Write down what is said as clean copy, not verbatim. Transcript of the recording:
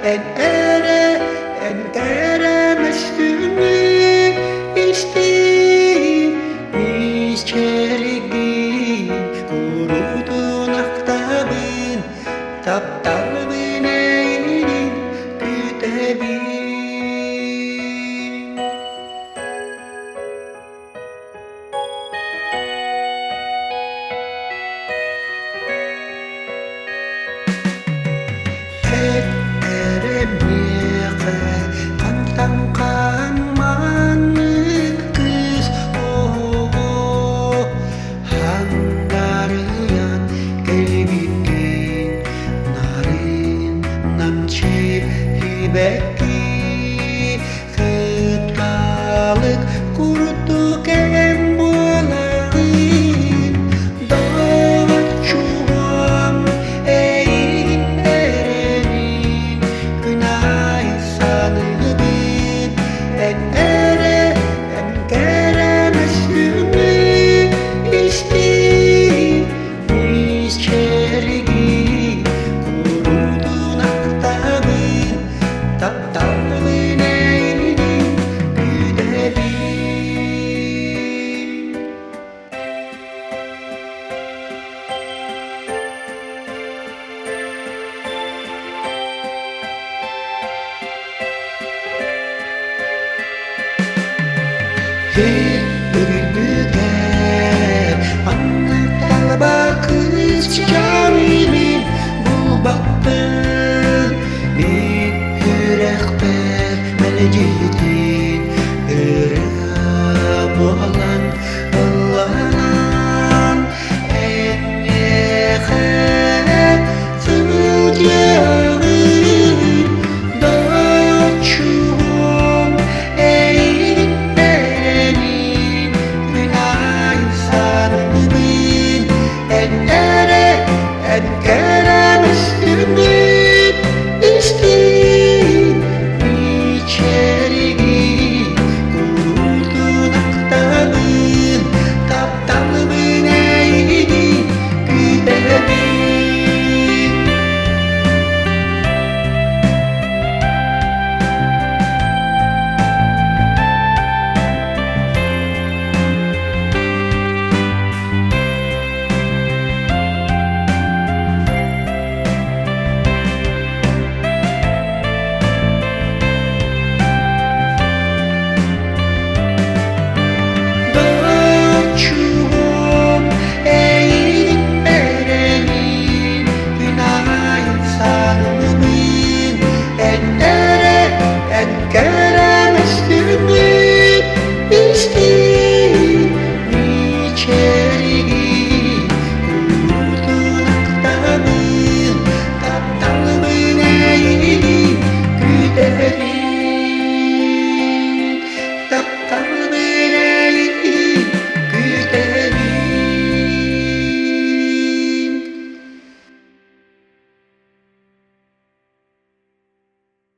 en eremezsini istin içerigi kurudun aktabın taptabın eğinin kütebin. Kantangkan manıkız Hangarian kelbikin narin namci hibeki Ketalık kurtuk embolağın Dağıt çuvam eğin erenin Günah sanıbın en keremezsini istin içerigi kurudun aktabın taptabın eğinin güdebin. Hürlüger anlatal bakış camimin bu baktın bir yürekber melecitin ıram olan Allah'ın en yeğen sıcağın dağ çuğum eğin erenin günah sanıbın en keremezsini istin içerigi kurudun aktabın taptabın eğinin güdebin. Çuğum eğin erenin günah sanıbın en